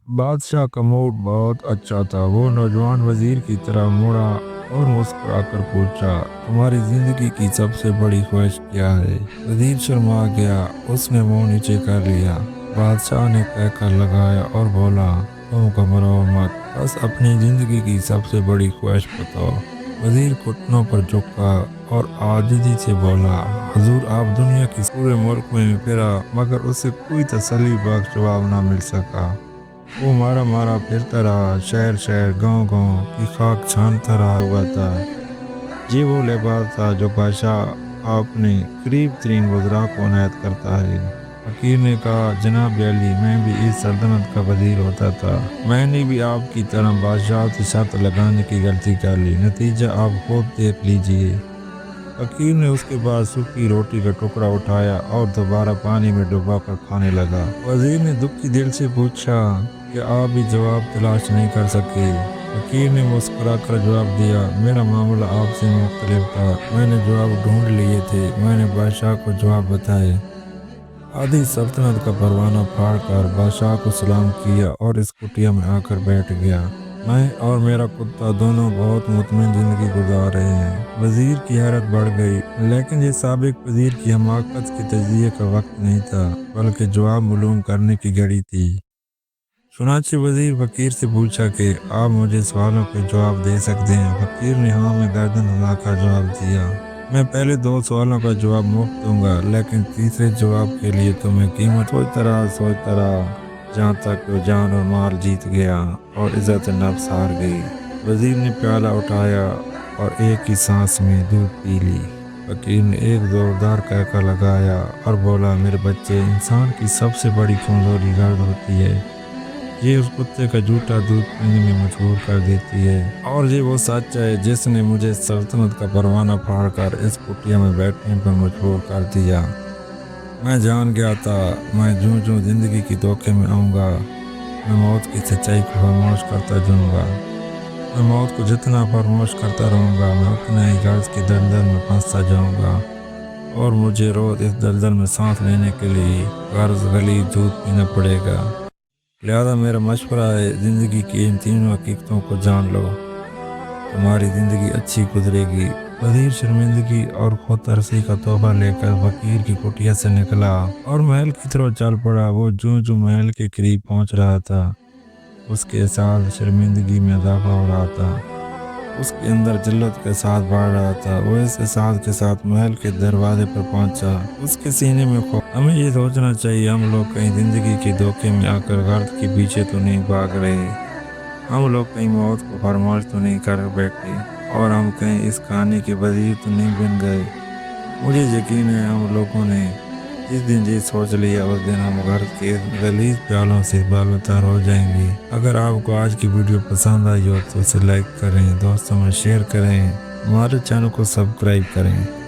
बादशाह का मूड बहुत अच्छा था। वो नौजवान वजीर की तरह मुड़ा और मुस्कुराकर पूछा, तुम्हारी जिंदगी की सबसे बड़ी ख्वाहिश क्या है? वजीर शर्मा गया, उसने मुंह नीचे कर लिया। बादशाह ने कहकर लगाया और बोला, तुम घबराओ मत, बस अपनी जिंदगी की सबसे बड़ी ख्वाहिश बताओ। वजीर घुटनों पर झुका और आजिज़ी से बोला, हुजूर, आप दुनिया की पूरे मुल्क में फिरा मगर उसे कोई तसल्ली बख्श जवाब ना मिल सका। वो मारा मारा फिरता रहा, शहर शहर गांव गांव की खाक छानता रहा हुआ था। ये वो लिबास था जो बादशाह अपने करीब तरीन वज़रा को अनायत करता है। फकीर ने कहा, जनाब अली, मैं भी इस सल्तनत का वजीर होता था। मैंने भी आपकी तरह बादशाह से शर्त लगाने की गलती कर ली, नतीजा आप खुद देख लीजिए। फकीर ने उसके बाद सूखी रोटी का टुकड़ा उठाया और दोबारा पानी में डुबा कर खाने लगा। वजीर ने दुखी दिल से पूछा कि आप भी जवाब तलाश नहीं कर सके? फकीर ने मुस्कुरा कर जवाब दिया, मेरा मामला आपसे मुख्तलिफ था। मैंने जवाब ढूंढ लिए थे, मैंने बादशाह को जवाब बताए। आधी सल्तनत का परवाना फाड़ कर बादशाह को सलाम किया और इस कुटिया में आकर बैठ गया। मैं और मेरा कुत्ता दोनों बहुत मुतमिन जिंदगी गुजार रहे हैं। वजीर की हैरत बढ़ गई, लेकिन ये साबिक वजीर की हमाकत के तजिए का वक्त नहीं था, बल्कि जवाब मालूम करने की घड़ी थी। चुनांचे वजीर फकीर से पूछा कि आप मुझे सवालों के जवाब दे सकते हैं? फकीर ने हाँ में गर्दन हिलाकर जवाब दिया। मैं पहले दो सवालों का जवाब मुफ्त दूंगा, लेकिन तीसरे जवाब के लिए तुम्हें कीमत सोचता रहा जहाँ तक वो जान और माल जीत गया और इज्जत नफ्स हार गई। वजीर ने प्याला उठाया और एक ही सांस में दूध पी ली। फकीर ने एक जोरदार कहका लगाया और बोला, मेरे बच्चे, इंसान की सबसे बड़ी कमजोरी गर्द होती है। ये उस कुत्ते का झूठा दूध पीने में मजबूर कर देती है, और ये वो सच है जिसने मुझे सल्तनत का परवाना फाड़कर इस कुटिया में बैठने पर मजबूर कर दिया। मैं जान गया था, मैं जूं जूं जिंदगी की धोखे में आऊँगा, मैं मौत की सच्चाई को फरमोश करता जाऊँगा। मैं मौत को जितना फरमोश करता रहूँगा, मैं उतना ही गर्ज की दलदल में फंसता जाऊँगा, और मुझे रोज इस दलदल में सांस लेने के लिए गर्ज गली दूध पीना पड़ेगा। लिहाजा मेरा मशवरा है, ज़िंदगी की इन तीनों हकीकतों को जान लो, तुम्हारी ज़िंदगी अच्छी गुजरेगी। वजीर शर्मिंदगी और खुद तरसी का तोहफा लेकर फकीर की कुटिया से निकला और महल की तरफ चल पड़ा। वो जूं जूं महल के करीब पहुंच रहा था, उसके साथ शर्मिंदगी में इजाफा हो रहा था, उसके अंदर जिल्लत के साथ बढ़ रहा था। वो इस एहसास के साथ महल के दरवाजे पर पहुंचा, उसके सीने में खौफ। हमें ये सोचना चाहिए, हम लोग कहीं जिंदगी के धोखे में आकर गर्द के पीछे तो नहीं भाग रहे, हम लोग कहीं मौत को फरमाश तो नहीं कर बैठे, और हम कहीं इस कहानी के वजीर तो नहीं बन गए। मुझे यकीन है हम लोगों ने जिस दिन ये सोच लिया, उस दिन हम घर के गलीज प्यालों से बालतर हो जाएंगे। अगर आपको आज की वीडियो पसंद आई हो तो उसे लाइक करें, दोस्तों में शेयर करें, हमारे चैनल को सब्सक्राइब करें।